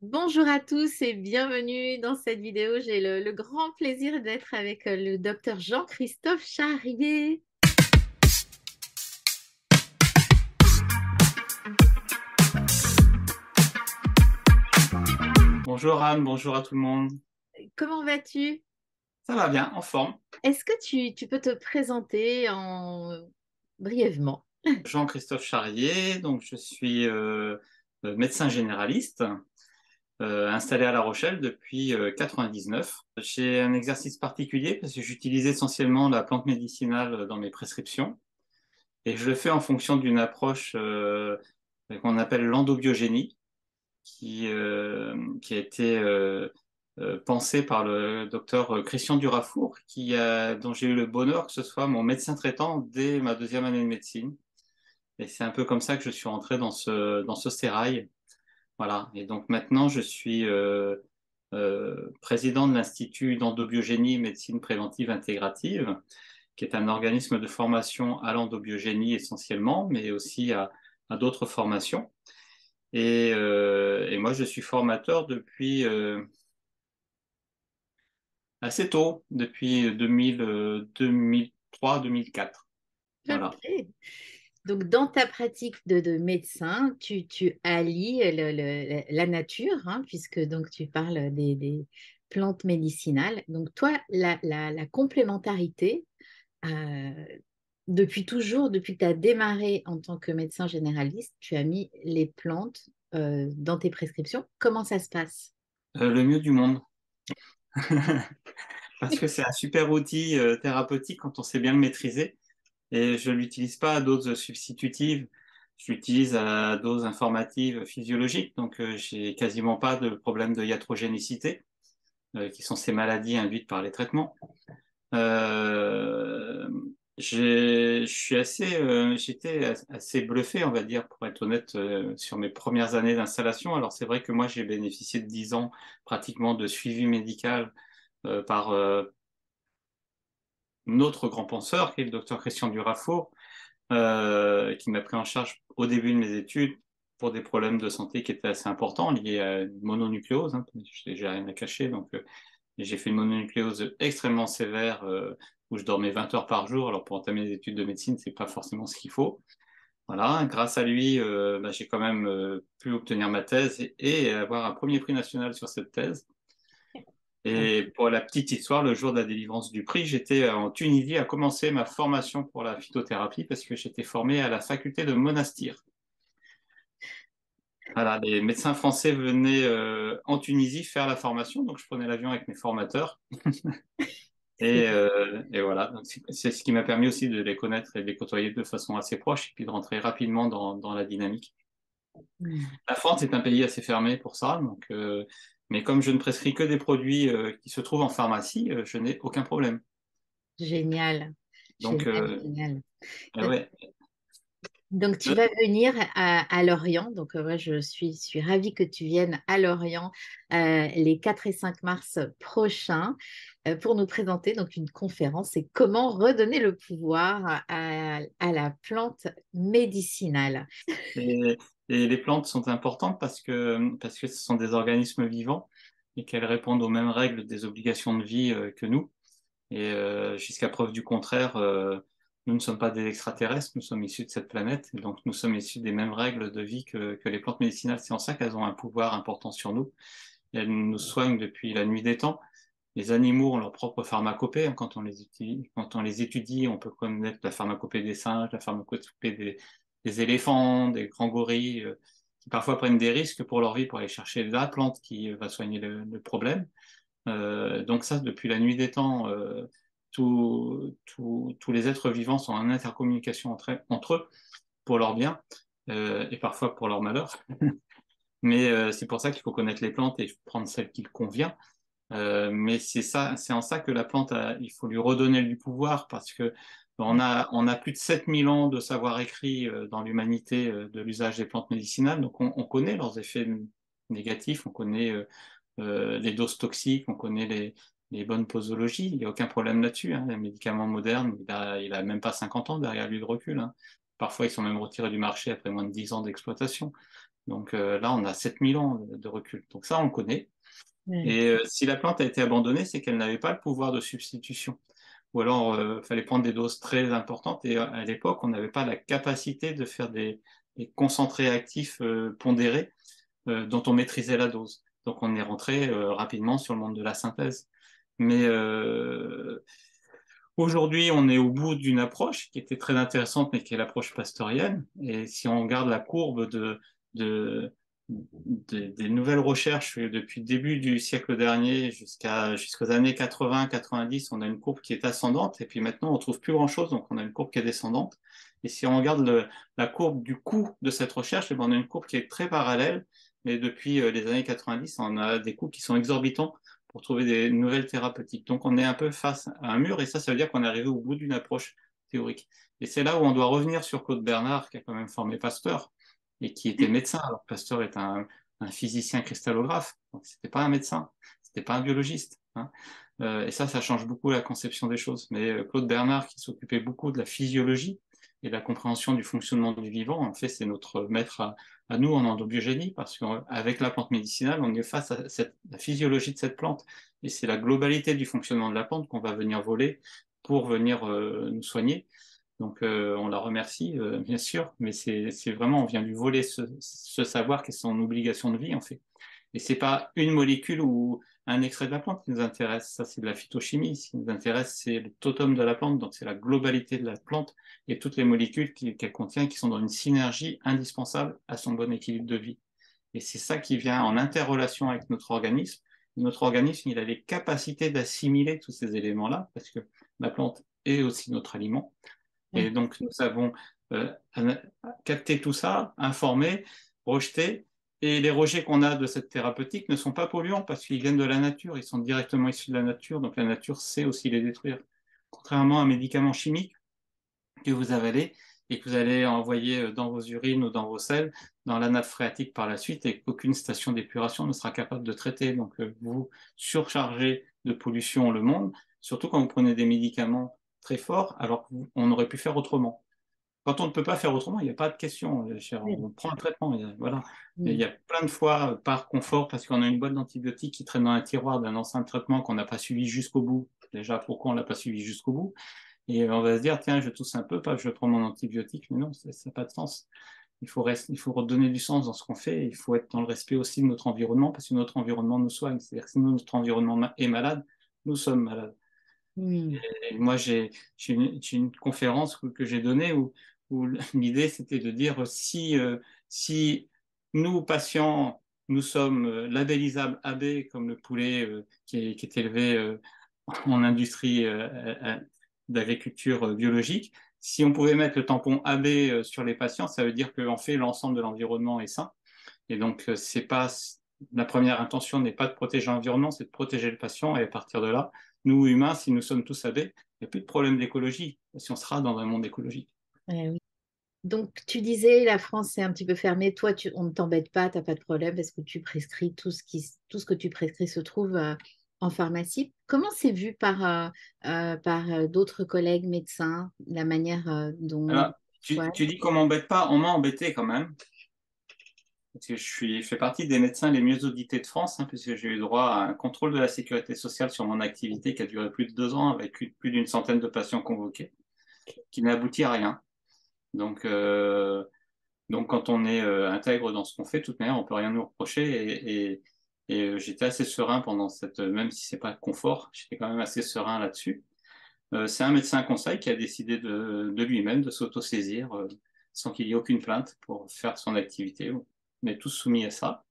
Bonjour à tous et bienvenue dans cette vidéo. J'ai le grand plaisir d'être avec le docteur Jean-Christophe Charrier. Bonjour Anne, bonjour à tout le monde. Comment vas-tu? Ça va bien, en forme. Est-ce que tu peux te présenter brièvement? Jean-Christophe Charrier, donc je suis médecin généraliste installé à La Rochelle depuis 99. J'ai un exercice particulier parce que j'utilise essentiellement la plante médicinale dans mes prescriptions et je le fais en fonction d'une approche qu'on appelle l'endobiogénie qui a été pensée par le docteur Christian Durafour, dont j'ai eu le bonheur que ce soit mon médecin traitant dès ma deuxième année de médecine. Et c'est un peu comme ça que je suis rentré dans ce sérail. Voilà. Et donc maintenant, je suis président de l'Institut d'endobiogénie et médecine préventive intégrative, qui est un organisme de formation à l'endobiogénie essentiellement, mais aussi à d'autres formations. Et moi, je suis formateur depuis assez tôt, depuis 2003-2004. Voilà. Ok. Donc, dans ta pratique de médecin, tu allies la nature, hein, puisque donc tu parles des plantes médicinales. Donc, toi, la complémentarité, euh, depuis toujours, depuis que tu as démarré en tant que médecin généraliste, tu as mis les plantes dans tes prescriptions. Comment ça se passe? Le mieux du monde. Parce que c'est un super outil thérapeutique quand on sait bien le maîtriser. Et je l'utilise pas à dose substitutive. Je l'utilise à dose informative physiologique. Donc, j'ai quasiment pas de problème de iatrogénicité, qui sont ces maladies induites par les traitements. Euh, j'étais assez bluffé, on va dire, pour être honnête, sur mes premières années d'installation. Alors c'est vrai que moi j'ai bénéficié de 10 ans pratiquement de suivi médical par notre grand penseur, qui est le docteur Christian Durafour, qui m'a pris en charge au début de mes études pour des problèmes de santé qui étaient assez importants liés à une mononucléose. Hein, j'ai rien à cacher, donc et j'ai fait une mononucléose extrêmement sévère où je dormais 20 heures par jour. Alors pour entamer les études de médecine, c'est pas forcément ce qu'il faut. Voilà, grâce à lui, j'ai quand même pu obtenir ma thèse et avoir un premier prix national sur cette thèse. Et pour la petite histoire, le jour de la délivrance du prix, j'étais en Tunisie à commencer ma formation pour la phytothérapie parce que j'étais formé à la faculté de Monastir. Voilà, les médecins français venaient en Tunisie faire la formation, donc je prenais l'avion avec mes formateurs. Et voilà, donc c'est ce qui m'a permis aussi de les connaître et de les côtoyer de façon assez proche et puis de rentrer rapidement dans la dynamique. Hmm. La France est un pays assez fermé pour ça, donc, mais comme je ne prescris que des produits qui se trouvent en pharmacie, je n'ai aucun problème. Génial, Donc, génial, génial. ouais. Donc, tu vas venir à Lorient. Donc, moi, suis ravie que tu viennes à Lorient les 4 et 5 mars prochains pour nous présenter donc une conférence. C'est comment redonner le pouvoir à la plante médicinale. Et, et les plantes sont importantes parce que ce sont des organismes vivants et qu'elles répondent aux mêmes règles des obligations de vie que nous. Et jusqu'à preuve du contraire, nous ne sommes pas des extraterrestres, nous sommes issus de cette planète, et donc nous sommes issus des mêmes règles de vie que les plantes médicinales. C'est en ça qu'elles ont un pouvoir important sur nous. Et elles nous soignent depuis la nuit des temps. Les animaux ont leur propre pharmacopée, hein. Quand on les étudie, on peut connaître la pharmacopée des singes, la pharmacopée des éléphants, des grands gorilles, qui parfois prennent des risques pour leur vie pour aller chercher la plante qui va soigner le problème. Donc ça, depuis la nuit des temps, tous les êtres vivants sont en intercommunication entre eux pour leur bien et parfois pour leur malheur. Mais c'est pour ça qu'il faut connaître les plantes et prendre celle qui convient. Mais c'est en ça que la plante, il faut lui redonner du pouvoir parce que on a plus de 7000 ans de savoir écrit dans l'humanité de l'usage des plantes médicinales. Donc on connaît leurs effets négatifs, on connaît les doses toxiques, on connaît les bonnes posologies. Il n'y a aucun problème là-dessus, hein. Les médicaments modernes, il a même pas 50 ans derrière lui de recul, hein. Parfois, ils sont même retirés du marché après moins de 10 ans d'exploitation. Donc là, on a 7000 ans de recul. Donc ça, on le connaît. Ouais. Et si la plante a été abandonnée, c'est qu'elle n'avait pas le pouvoir de substitution. Ou alors, il fallait prendre des doses très importantes. Et à l'époque, on n'avait pas la capacité de faire des concentrés actifs pondérés dont on maîtrisait la dose. Donc, on est rentré rapidement sur le monde de la synthèse. Mais aujourd'hui, on est au bout d'une approche qui était très intéressante, mais qui est l'approche pasteurienne. Et si on regarde la courbe de, des nouvelles recherches depuis le début du siècle dernier jusqu'aux années 80-90, on a une courbe qui est ascendante. Et puis maintenant, on trouve plus grand-chose, donc on a une courbe qui est descendante. Et si on regarde la courbe du coût de cette recherche, eh ben, on a une courbe qui est très parallèle. Mais depuis les années 90, on a des coûts qui sont exorbitants pour trouver des nouvelles thérapeutiques. Donc on est un peu face à un mur et ça veut dire qu'on est arrivé au bout d'une approche théorique. Et c'est là où on doit revenir sur Claude Bernard, qui a quand même formé Pasteur et qui était médecin. Alors Pasteur est un physicien cristallographe, donc c'était pas un médecin, c'était pas un biologiste. Hein. Et ça change beaucoup la conception des choses. Mais Claude Bernard, qui s'occupait beaucoup de la physiologie et de la compréhension du fonctionnement du vivant, en fait, c'est notre maître à nous en endobiogénie, parce qu'avec la plante médicinale, on est face à la physiologie de cette plante, et c'est la globalité du fonctionnement de la plante qu'on va venir voler pour venir nous soigner. Donc on la remercie, bien sûr, mais c'est vraiment, on vient lui voler ce savoir qui est son obligation de vie, en fait. Et c'est pas une molécule ou un extrait de la plante qui nous intéresse, ça c'est de la phytochimie. Ce qui nous intéresse, c'est le totem de la plante, donc c'est la globalité de la plante et toutes les molécules qu'elle contient qui sont dans une synergie indispensable à son bon équilibre de vie. Et c'est ça qui vient en interrelation avec notre organisme. Notre organisme, il a les capacités d'assimiler tous ces éléments-là, parce que la plante est aussi notre aliment. Et Ouais. donc, nous avons euh, capté tout ça, informé, rejeté. Et les rejets qu'on a de cette thérapeutique ne sont pas polluants parce qu'ils viennent de la nature, ils sont directement issus de la nature, donc la nature sait aussi les détruire. Contrairement à un médicament chimique que vous avalez et que vous allez envoyer dans vos urines ou dans vos selles, dans la nappe phréatique par la suite, et qu'aucune station d'épuration ne sera capable de traiter. Donc vous surchargez de pollution le monde, surtout quand vous prenez des médicaments très forts, alors qu'on aurait pu faire autrement. Quand on ne peut pas faire autrement, il n'y a pas de question. Oui. On prend un traitement, voilà. Mais il Mm. y a plein de fois, par confort, parce qu'on a une boîte d'antibiotiques qui traîne dans un tiroir d'un ancien traitement qu'on n'a pas suivi jusqu'au bout. Déjà, pourquoi on l'a pas suivi jusqu'au bout? Et on va se dire, tiens, je tousse un peu, pas, je prends mon antibiotique. Mais non, ça n'a pas de sens. Il faut redonner du sens dans ce qu'on fait. Il faut être dans le respect aussi de notre environnement, parce que notre environnement nous soigne. C'est-à-dire que si notre environnement est malade, nous sommes malades. Mm. Et moi, j'ai une conférence que j'ai donnée où l'idée, c'était de dire si nous, patients, nous sommes labellisables AB, comme le poulet qui est élevé en industrie d'agriculture biologique, si on pouvait mettre le tampon AB sur les patients, ça veut dire qu'en fait, l'ensemble de l'environnement est sain. Et donc, c'est pas, la première intention n'est pas de protéger l'environnement, c'est de protéger le patient. Et à partir de là, nous, humains, si nous sommes tous abeilles, il n'y a plus de problème d'écologie, si on sera dans un monde écologique. Ouais, oui. Donc, tu disais, la France est un petit peu fermée. Toi, on ne t'embête pas, tu n'as pas de problème parce que tu prescris tout ce que tu prescris se trouve en pharmacie. Comment c'est vu par d'autres collègues médecins, la manière dont... Alors, Ouais, tu dis qu'on m'embête pas, on m'a embêté quand même. Parce que je fais partie des médecins les mieux audités de France, hein, puisque j'ai eu droit à un contrôle de la sécurité sociale sur mon activité qui a duré plus de 2 ans avec plus d'une centaine de patients convoqués, qui n'a abouti à rien. Donc, donc quand on est intègre dans ce qu'on fait, de toute manière, on peut rien nous reprocher. J'étais assez serein pendant même si c'est pas confort, j'étais quand même assez serein là-dessus. C'est un médecin conseil qui a décidé de lui-même de s'autosaisir sans qu'il y ait aucune plainte pour faire son activité. On est tous soumis à ça.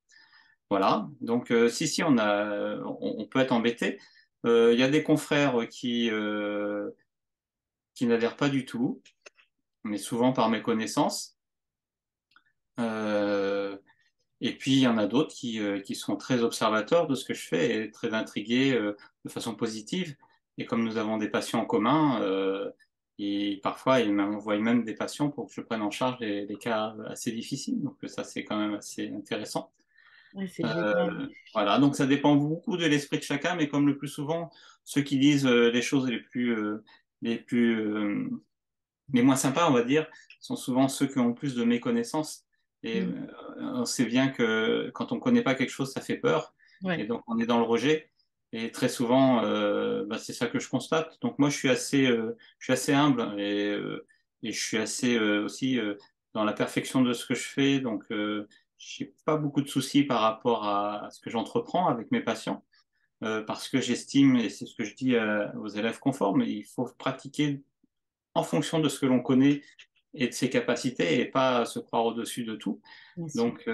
Voilà. Donc si on peut être embêté. Il y a des confrères qui n'adhèrent pas du tout, mais souvent par méconnaissance. Euh, Et puis, il y en a d'autres qui sont très observateurs de ce que je fais et très intrigués de façon positive. Et comme nous avons des patients en commun, et parfois, ils m'envoient même des patients pour que je prenne en charge des cas assez difficiles. Donc, ça, c'est quand même assez intéressant. ouais, c'est génial. Voilà, donc ça dépend beaucoup de l'esprit de chacun, mais comme le plus souvent, ceux qui disent les choses les plus, les moins sympas, on va dire, sont souvent ceux qui ont le plus de méconnaissances Et Mm. on sait bien que quand on ne connaît pas quelque chose, ça fait peur. Et Ouais. donc, on est dans le rejet. Et très souvent, bah, c'est ça que je constate. Donc, moi, je suis assez humble et je suis assez aussi dans la perfection de ce que je fais. Donc, j'ai pas beaucoup de soucis par rapport à ce que j'entreprends avec mes patients parce que j'estime, et c'est ce que je dis aux élèves conformes, il faut pratiquer en fonction de ce que l'on connaît et de ses capacités et pas se croire au-dessus de tout. Bien sûr. Donc,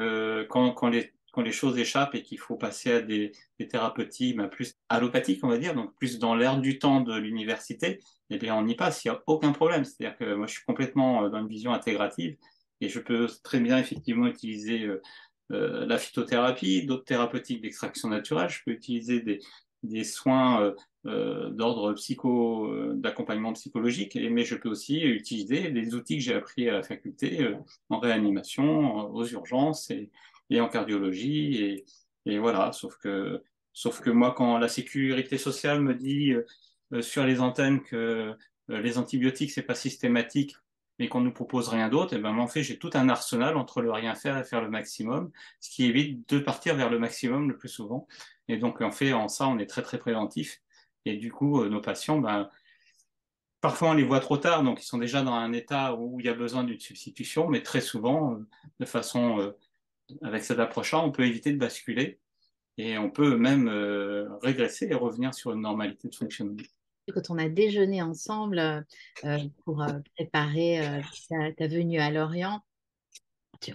quand les choses échappent et qu'il faut passer à des thérapeutiques ben, plus allopathiques, on va dire, donc plus dans l'air du temps de l'université, eh bien, on y passe, il n'y a aucun problème. C'est-à-dire que moi, je suis complètement dans une vision intégrative et je peux très bien, effectivement, utiliser la phytothérapie, d'autres thérapeutiques d'extraction naturelle. Je peux utiliser des soins d'ordre d'accompagnement psychologique, mais je peux aussi utiliser les outils que j'ai appris à la faculté en réanimation, aux urgences et en cardiologie. Et voilà, sauf que moi, quand la sécurité sociale me dit sur les antennes que les antibiotiques, c'est pas systématique, mais qu'on ne nous propose rien d'autre, et ben, en fait, j'ai tout un arsenal entre le rien faire et faire le maximum, ce qui évite de partir vers le maximum le plus souvent. Et donc, en fait, en ça, on est très, très préventif. Et du coup, nos patients, ben, parfois, on les voit trop tard, donc ils sont déjà dans un état où il y a besoin d'une substitution, mais très souvent, de façon, avec cette approche-là, on peut éviter de basculer et on peut même régresser et revenir sur une normalité de fonctionnement. Quand on a déjeuné ensemble pour préparer ta venue à Lorient,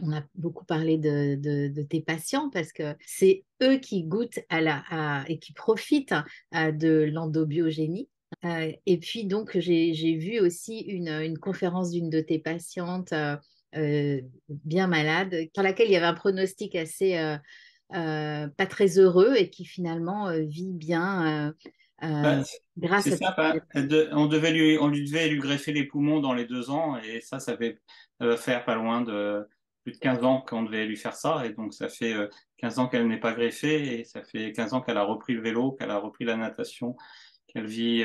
on a beaucoup parlé de tes patients parce que c'est eux qui goûtent et qui profitent de l'endobiogénie. Et puis donc j'ai vu aussi une conférence d'une de tes patientes bien malade, pour laquelle il y avait un pronostic assez pas très heureux et qui finalement vit bien Ben, c'est grâce à tes ça, ben, on lui devait lui greffer les poumons dans les 2 ans, et ça fait faire pas loin de plus de 15 ans qu'on devait lui faire ça, et donc ça fait 15 ans qu'elle n'est pas greffée, et ça fait 15 ans qu'elle a repris le vélo, qu'elle a repris la natation, qu'elle vit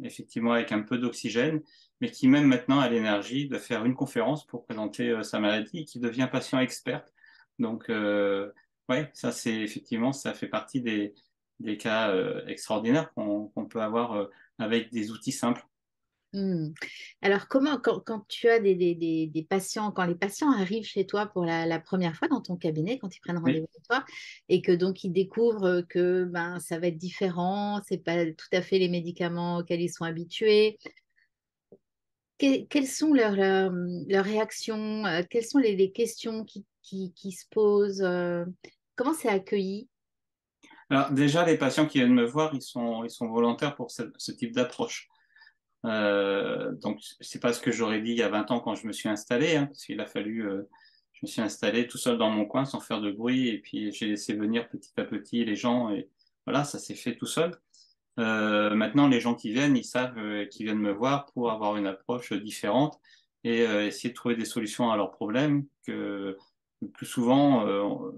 effectivement avec un peu d'oxygène, mais qui même maintenant a l'énergie de faire une conférence pour présenter sa maladie, et qui devient patient experte. Donc, ouais, ça c'est effectivement, ça fait partie des cas extraordinaires qu'on peut avoir avec des outils simples. Hmm. Alors, quand tu as des patients, quand les patients arrivent chez toi pour la première fois dans ton cabinet, quand ils prennent Oui. rendez-vous avec toi, et que donc ils découvrent que ben, ça va être différent, c'est pas tout à fait les médicaments auxquels ils sont habitués, quelles sont leurs réactions, quelles sont les questions qui se posent, comment c'est accueilli? Alors déjà, les patients qui viennent me voir, ils sont volontaires pour ce type d'approche. Donc, c'est pas ce que j'aurais dit il y a 20 ans quand je me suis installé, hein, parce qu'il a fallu, je me suis installé tout seul dans mon coin sans faire de bruit, et puis j'ai laissé venir petit à petit les gens, et voilà, ça s'est fait tout seul. Maintenant, les gens qui viennent, ils savent qu'ils viennent me voir pour avoir une approche différente et essayer de trouver des solutions à leurs problèmes que le plus souvent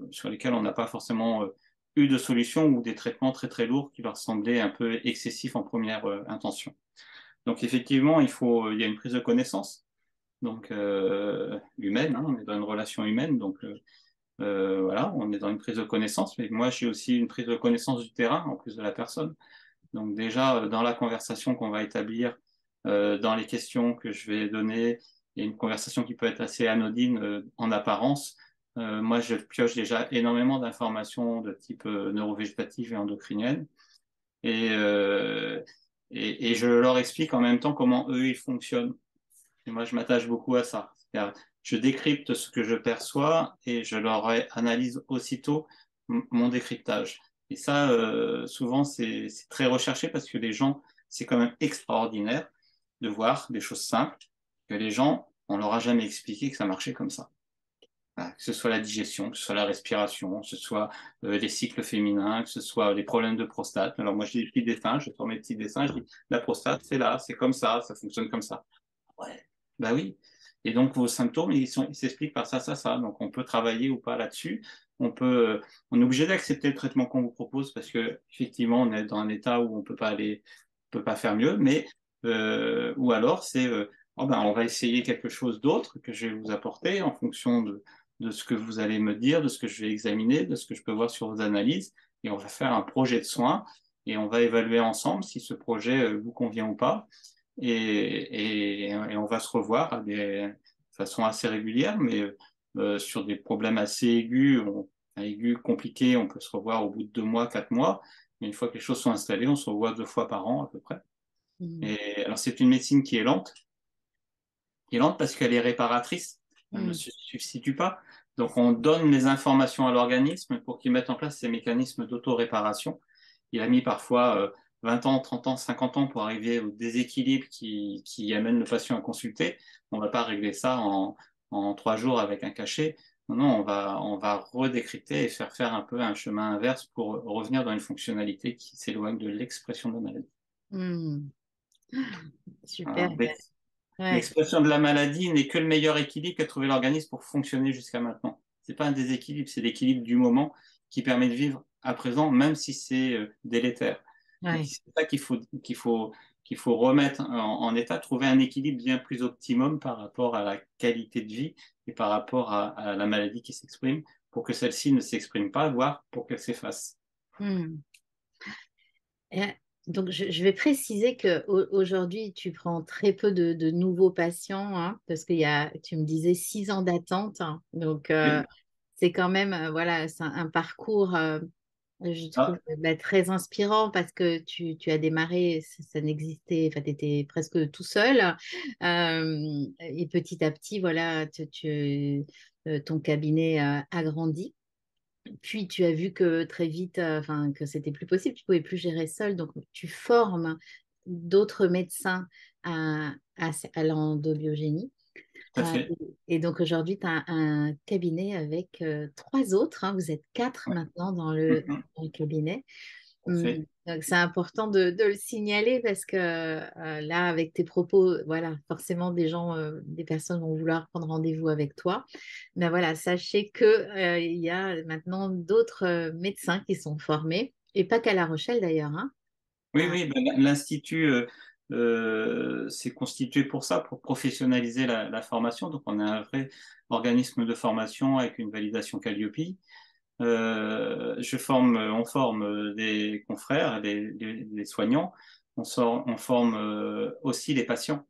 sur lesquels on n'a pas forcément eu de solution, ou des traitements très très lourds qui leur semblaient un peu excessifs en première intention. Donc effectivement, il y a une prise de connaissance, donc humaine, hein, on est dans une relation humaine, donc voilà, on est dans une prise de connaissance, mais moi j'ai aussi une prise de connaissance du terrain en plus de la personne. Donc déjà, dans la conversation qu'on va établir, dans les questions que je vais donner, il y a une conversation qui peut être assez anodine en apparence. Moi, je pioche déjà énormément d'informations de type neurovégétative et endocrinienne. Et, euh, et je leur explique en même temps comment eux, ils fonctionnent. Et moi, je m'attache beaucoup à ça. C'est-à-dire, je décrypte ce que je perçois et je leur analyse aussitôt mon décryptage. Et ça, souvent, c'est très recherché parce que les gens, c'est quand même extraordinaire de voir des choses simples que les gens, on leur a jamais expliqué que ça marchait comme ça. Voilà, que ce soit la digestion, que ce soit la respiration, que ce soit les cycles féminins, que ce soit les problèmes de prostate. Alors moi, j'ai des petits dessins, je sors mes petits dessins, je dis, la prostate, c'est là, c'est comme ça fonctionne comme ça. Ouais, bah oui. Et donc vos symptômes, ils s'expliquent par ça, ça, ça. Donc on peut travailler ou pas là-dessus. On est obligé d'accepter le traitement qu'on vous propose parce que effectivement, on est dans un état où on peut pas faire mieux. Mais ou alors c'est, oh ben, on va essayer quelque chose d'autre que je vais vous apporter en fonction de ce que vous allez me dire, de ce que je vais examiner, de ce que je peux voir sur vos analyses, et on va faire un projet de soins, et on va évaluer ensemble si ce projet vous convient ou pas, et on va se revoir de façon assez régulière, mais sur des problèmes assez aigus, compliqués, on peut se revoir au bout de 2 mois, 4 mois, mais une fois que les choses sont installées, on se revoit 2 fois par an à peu près. Mm. Et alors c'est une médecine qui est lente parce qu'elle est réparatrice, elle ne Mm. se substitue pas. Donc on donne les informations à l'organisme pour qu'il mette en place ces mécanismes d'auto-réparation. Il a mis parfois 20 ans, 30 ans, 50 ans pour arriver au déséquilibre qui amène le patient à consulter. On ne va pas régler ça en 3 jours avec un cachet. Non, non, on va redécrypter et faire un peu un chemin inverse pour revenir dans une fonctionnalité qui s'éloigne de l'expression de la maladie. Mm. Super. Voilà. Ouais. L'expression de la maladie n'est que le meilleur équilibre qu'a trouvé l'organisme pour fonctionner jusqu'à maintenant. C'est pas un déséquilibre, c'est l'équilibre du moment qui permet de vivre à présent, même si c'est délétère. Donc Ouais. c'est ça qu'il faut remettre en état, trouver un équilibre bien plus optimum par rapport à la qualité de vie et par rapport à la maladie qui s'exprime, pour que celle-ci ne s'exprime pas, voire pour qu'elle s'efface. Mm. Et, donc, je vais préciser qu'aujourd'hui, tu prends très peu de nouveaux patients, hein, parce tu me disais 6 ans d'attente, hein. Donc, Oui. c'est quand même, voilà, c'est un parcours, je trouve, Ah, bah, très inspirant parce que tu as démarré, ça n'existait, enfin, tu étais presque tout seul. Et petit à petit, voilà, ton cabinet a grandi. Puis tu as vu que très vite, enfin, que c'était plus possible, tu pouvais plus gérer seul, donc tu formes d'autres médecins à l'endobiogénie. tout à fait. Et donc aujourd'hui, tu as un cabinet avec 3 autres, hein, vous êtes 4 Ouais. maintenant Mhm, dans le cabinet. tout à fait. Donc c'est important de le signaler parce que là, avec tes propos, voilà, forcément des personnes vont vouloir prendre rendez-vous avec toi. Mais voilà, sachez que il y a maintenant d'autres médecins qui sont formés, et pas qu'à La Rochelle d'ailleurs, hein. Oui, Ah, oui, ben, l'Institut s'est constitué pour ça, pour professionnaliser la formation. Donc, on a un vrai organisme de formation avec une validation Calliope. On forme des confrères, des soignants. On forme aussi les patients.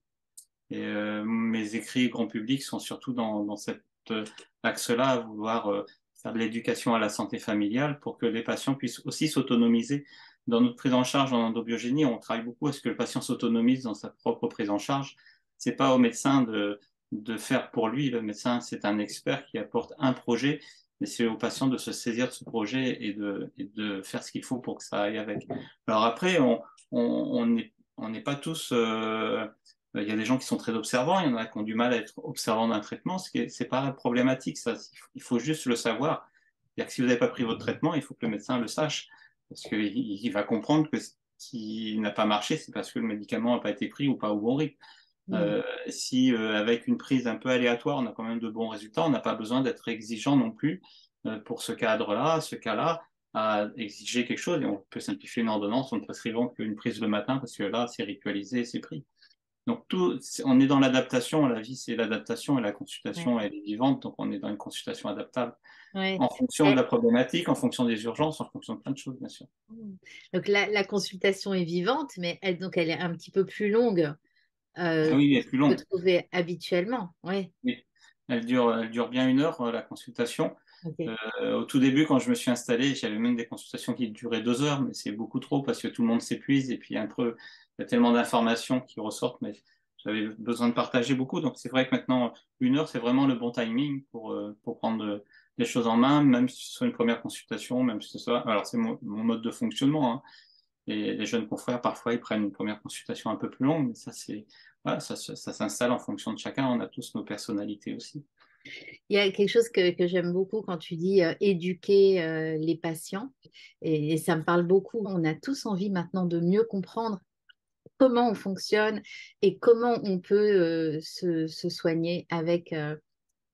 Et mes écrits grand public sont surtout dans cet axe-là, à vouloir faire de l'éducation à la santé familiale pour que les patients puissent aussi s'autonomiser. Dans notre prise en charge en endobiogénie, on travaille beaucoup à ce que le patient s'autonomise dans sa propre prise en charge. C'est pas au médecin de faire pour lui. Le médecin, c'est un expert qui apporte un projet, mais c'est au patient de se saisir de ce projet et de faire ce qu'il faut pour que ça aille avec. Alors après, on n'est pas tous il y a des gens qui sont très observants, il y en a qui ont du mal à être observants d'un traitement, c'est pas problématique, ça. Il faut juste le savoir. C'est-à-dire que si vous n'avez pas pris votre traitement, il faut que le médecin le sache. Parce qu'il va comprendre que ce qui n'a pas marché, c'est parce que le médicament n'a pas été pris ou pas au bon rythme. hmm. Si avec une prise un peu aléatoire, on a quand même de bons résultats, on n'a pas besoin d'être exigeant non plus pour ce cadre-là, ce cas-là, à exiger quelque chose. Et on peut simplifier une ordonnance en ne prescrivant qu'une prise le matin, parce que là, c'est ritualisé et c'est pris. Donc on est dans l'adaptation, la vie c'est l'adaptation et la Ouais, consultation elle est vivante, donc on est dans une consultation adaptable ouais. en fonction de la problématique, en fonction des urgences, en fonction de plein de choses bien sûr. Donc la consultation est vivante, mais elle est un petit peu plus longue Ah que oui, elle est ce plus qu'on peut longue. trouver habituellement. Ouais, Oui. Elle dure bien 1 heure la consultation. ok. Au tout début quand je me suis installé, j'avais même des consultations qui duraient 2 heures, mais c'est beaucoup trop parce que tout le monde s'épuise et puis un peu il y a tellement d'informations qui ressortent, mais j'avais besoin de partager beaucoup. Donc c'est vrai que maintenant 1 heure c'est vraiment le bon timing pour prendre les choses en main, même si ce soit une première consultation, même si ce soit. Alors c'est mon mode de fonctionnement, hein. Et les jeunes confrères parfois ils prennent une première consultation un peu plus longue, mais ça c'est voilà, ça s'installe en fonction de chacun. On a tous nos personnalités aussi. Il y a quelque chose que j'aime beaucoup quand tu dis éduquer les patients, et ça me parle beaucoup. On a tous envie maintenant de mieux comprendre comment on fonctionne et comment on peut se soigner avec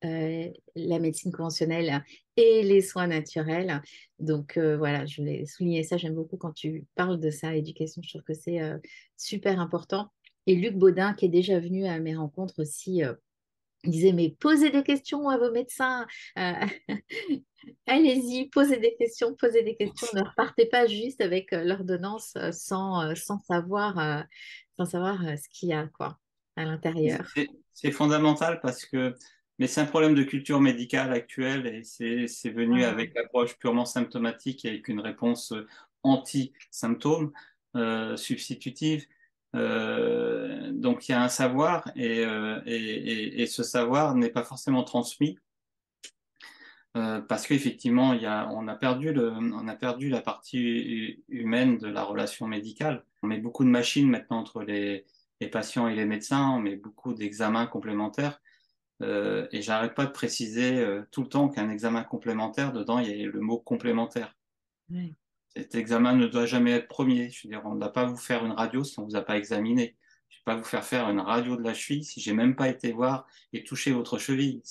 la médecine conventionnelle et les soins naturels. Donc voilà, je voulais souligner ça. J'aime beaucoup quand tu parles de ça, éducation. Je trouve que c'est super important. Et Luc Baudin, qui est déjà venu à mes rencontres aussi, Il disait, mais posez des questions à vos médecins. Euh, Allez-y, posez des questions. Ne repartez pas juste avec l'ordonnance sans savoir ce qu'il y a quoi, à l'intérieur. C'est fondamental parce que, mais c'est un problème de culture médicale actuelle et c'est venu Ah, avec l'approche purement symptomatique et avec une réponse anti-symptômes, substitutive. Donc il y a un savoir et ce savoir n'est pas forcément transmis parce qu'effectivement on a perdu la partie humaine de la relation médicale. On met beaucoup de machines maintenant entre les patients et les médecins, on met beaucoup d'examens complémentaires. Et j'arrête pas de préciser tout le temps qu'un examen complémentaire, dedans, il y a le mot complémentaire. ouais. Cet examen ne doit jamais être premier. Je veux dire, on ne va pas vous faire une radio si on vous a pas examiné. Je ne vais pas vous faire faire une radio de la cheville si j'ai même pas été voir et toucher votre cheville.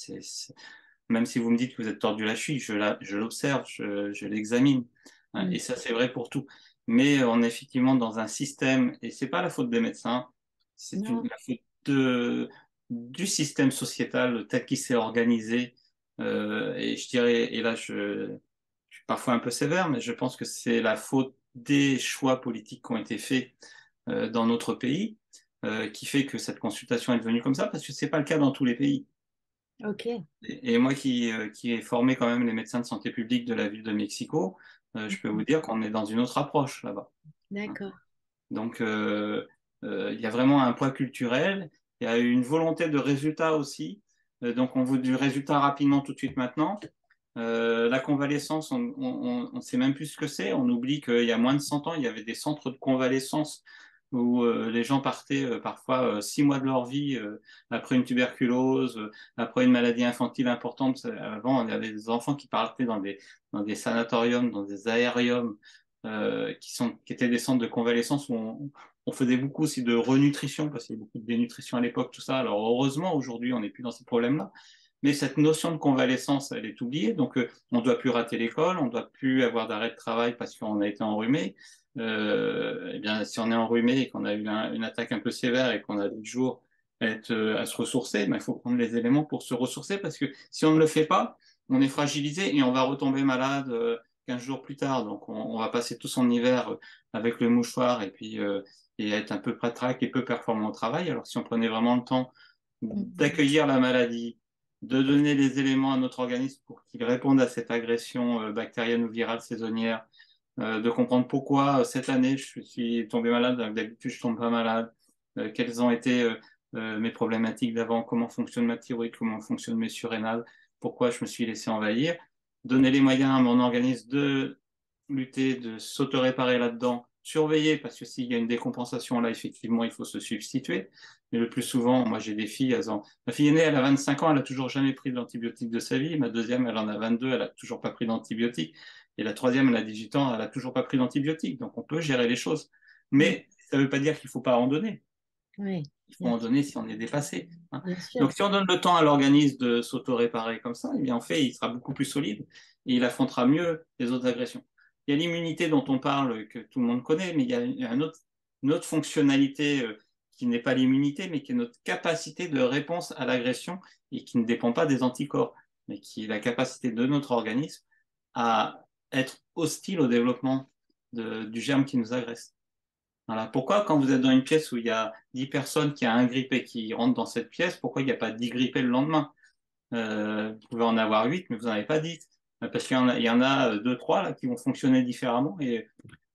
Même si vous me dites que vous êtes tordu la cheville, je l'observe, je l'examine. Hein, et Mm. ça, c'est vrai pour tout. Mais on est effectivement dans un système, et c'est pas la faute des médecins, Non, la faute du système sociétal tel qu'il s'est organisé. Et je dirais, et là, je suis parfois un peu sévère, mais je pense que c'est la faute des choix politiques qui ont été faits dans notre pays, qui fait que cette consultation est devenue comme ça, parce que c'est pas le cas dans tous les pays. ok. Et moi qui ai formé quand même les médecins de santé publique de la ville de Mexico, je peux vous dire qu'on est dans une autre approche là-bas. Hein. D'accord. Donc il y a vraiment un poids culturel, il y a une volonté de résultat aussi. Donc on veut du résultat rapidement tout de suite maintenant. La convalescence, on ne sait même plus ce que c'est. On oublie qu'il y a moins de 100 ans, il y avait des centres de convalescence où les gens partaient parfois 6 mois de leur vie après une tuberculose, après une maladie infantile importante. Avant, il y avait des enfants qui partaient dans des sanatoriums, dans des aériums, qui étaient des centres de convalescence où on faisait beaucoup aussi de renutrition, parce qu'il y avait beaucoup de dénutrition à l'époque, tout ça. Alors heureusement, aujourd'hui, on n'est plus dans ces problèmes-là. Mais cette notion de convalescence, elle est oubliée. Donc, on ne doit plus rater l'école, on ne doit plus avoir d'arrêt de travail parce qu'on a été enrhumé. Eh bien, si on est enrhumé et qu'on a eu une attaque un peu sévère et qu'on a des jours à se ressourcer, ben, il faut prendre les éléments pour se ressourcer parce que si on ne le fait pas, on est fragilisé et on va retomber malade 15 jours plus tard. Donc, on va passer tout son hiver avec le mouchoir et puis et être un peu patraque et peu performant au travail. Alors, si on prenait vraiment le temps Mm. d'accueillir la maladie, de donner les éléments à notre organisme pour qu'il réponde à cette agression bactérienne ou virale saisonnière, de comprendre pourquoi cette année je suis tombé malade, d'habitude je tombe pas malade, quelles ont été mes problématiques d'avant, comment fonctionne ma thyroïde, comment fonctionnent mes surrénales, pourquoi je me suis laissé envahir, donner les moyens à mon organisme de lutter, de s'auto-réparer là-dedans, surveiller, parce que s'il y a une décompensation là, effectivement, il faut se substituer. Mais le plus souvent, moi j'ai des filles, ma fille aînée, elle a 25 ans, elle a toujours jamais pris d'antibiotiques de sa vie. Ma deuxième, elle en a 22, elle a toujours pas pris d'antibiotiques. Et la troisième, elle a 18 ans, elle a toujours pas pris d'antibiotiques. Donc on peut gérer les choses. Mm. Mais ça ne veut pas dire qu'il faut pas en donner. Oui, Il faut bien en sûr. donner si on est dépassé. Hein. Bien sûr. Donc si on donne le temps à l'organisme de s'auto-réparer comme ça, eh bien en fait, il sera beaucoup plus solide et il affrontera mieux les autres agressions. Il y a l'immunité dont on parle, que tout le monde connaît, mais il y a une autre fonctionnalité qui n'est pas l'immunité, mais qui est notre capacité de réponse à l'agression et qui ne dépend pas des anticorps, mais qui est la capacité de notre organisme à être hostile au développement du germe qui nous agresse. Voilà. Pourquoi, quand vous êtes dans une pièce où il y a 10 personnes qui ont un grippé qui rentrent dans cette pièce, pourquoi il n'y a pas 10 grippés le lendemain? Vous pouvez en avoir 8, mais vous n'en avez pas 10. Parce il y en a 2, 3 là, qui vont fonctionner différemment et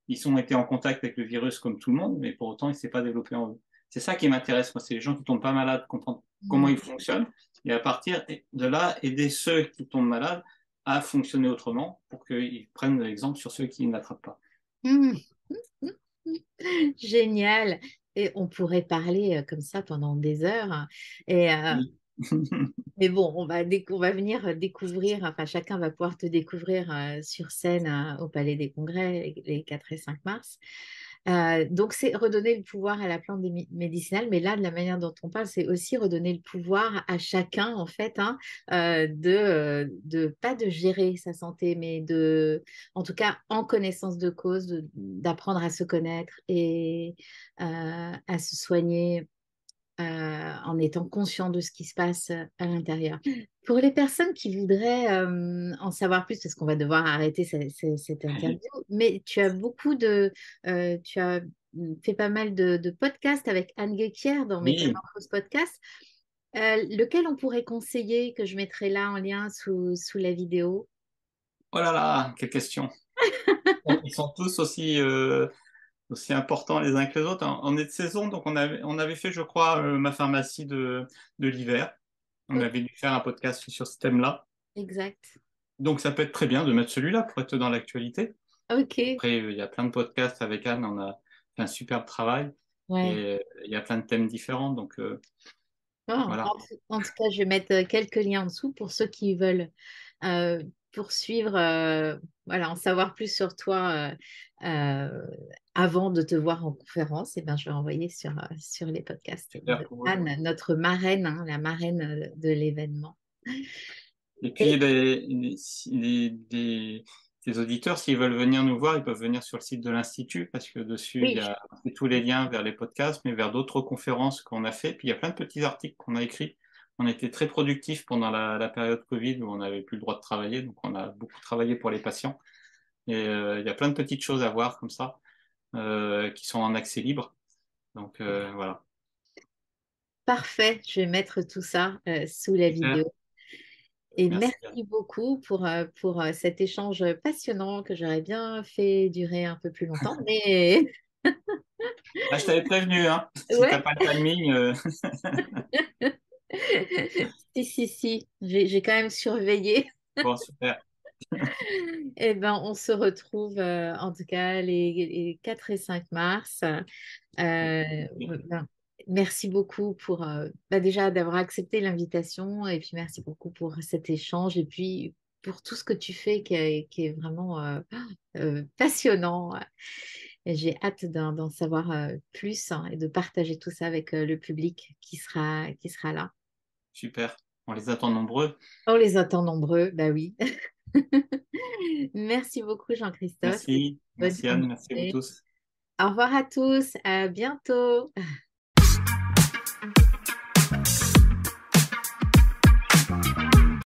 ils ont été en contact avec le virus comme tout le monde, mais pour autant, il ne s'est pas développé en eux. C'est ça qui m'intéresse, moi, c'est les gens qui ne tombent pas malades, comprendre comment Mm. ils fonctionnent, et à partir de là, aider ceux qui tombent malades à fonctionner autrement pour qu'ils prennent l'exemple sur ceux qui ne l'attrapent pas. Mm. Génial. Et on pourrait parler comme ça pendant des heures, hein. Et, Oui. mais bon, on va venir découvrir, enfin chacun va pouvoir te découvrir sur scène au Palais des Congrès les 4 et 5 mars. Donc c'est redonner le pouvoir à la plante médicinale, mais là, de la manière dont on parle, c'est aussi redonner le pouvoir à chacun, en fait, hein, pas de gérer sa santé, mais en tout cas, en connaissance de cause, d'apprendre à se connaître et à se soigner en étant conscient de ce qui se passe à l'intérieur. Pour les personnes qui voudraient en savoir plus, parce qu'on va devoir arrêter cette interview, mais tu as fait pas mal de podcasts avec Anne Guéquière dans Oui, Métamorphose Podcast. Lequel on pourrait conseiller que je mettrai là en lien sous la vidéo? oh là là, quelle question. Ils sont tous aussi importants les uns que les autres. On est de saison, donc on avait fait, je crois, ma pharmacie de l'hiver. On Ok, avait dû faire un podcast sur ce thème-là. exact. Donc ça peut être très bien de mettre celui-là pour être dans l'actualité. Ok, Après, il y a plein de podcasts avec Anne, on a fait un superbe travail ouais. et il y a plein de thèmes différents. Donc Bon, voilà, en tout cas, je vais mettre quelques liens en dessous pour ceux qui veulent euh, poursuivre, voilà, en savoir plus sur toi avant de te voir en conférence. Et ben, je vais envoyer sur les podcasts super de cool. Anne, notre marraine, hein, la marraine de l'événement. Et puis Et les auditeurs, s'ils veulent venir nous voir, ils peuvent venir sur le site de l'Institut parce que dessus, il y oui, a tous les liens vers les podcasts, mais vers d'autres conférences qu'on a fait. Puis il y a plein de petits articles qu'on a écrits. On a été très productifs pendant la période Covid où on n'avait plus le droit de travailler, donc on a beaucoup travaillé pour les patients. Et il y a plein de petites choses à voir comme ça qui sont en accès libre. Donc voilà, parfait. Je vais mettre tout ça sous la super, vidéo. Et merci bien. merci beaucoup pour cet échange passionnant que j'aurais bien fait durer un peu plus longtemps. Mais Ah, je t'avais prévenu, hein, si t'as ouais, pas le timing, si, si, si, j'ai quand même surveillé. bon, super. Eh ben, on se retrouve en tout cas les 4 et 5 mars. Ben, merci beaucoup pour déjà d'avoir accepté l'invitation et puis merci beaucoup pour cet échange et puis pour tout ce que tu fais qui est vraiment passionnant. Et j'ai hâte d'en savoir plus hein, et de partager tout ça avec le public qui sera là. Super. On les attend nombreux. On les attend nombreux, bah oui. Merci beaucoup Jean-Christophe et Merci. bonne Merci fin de Anne. Merci à vous journée. tous. Au revoir à tous, à bientôt.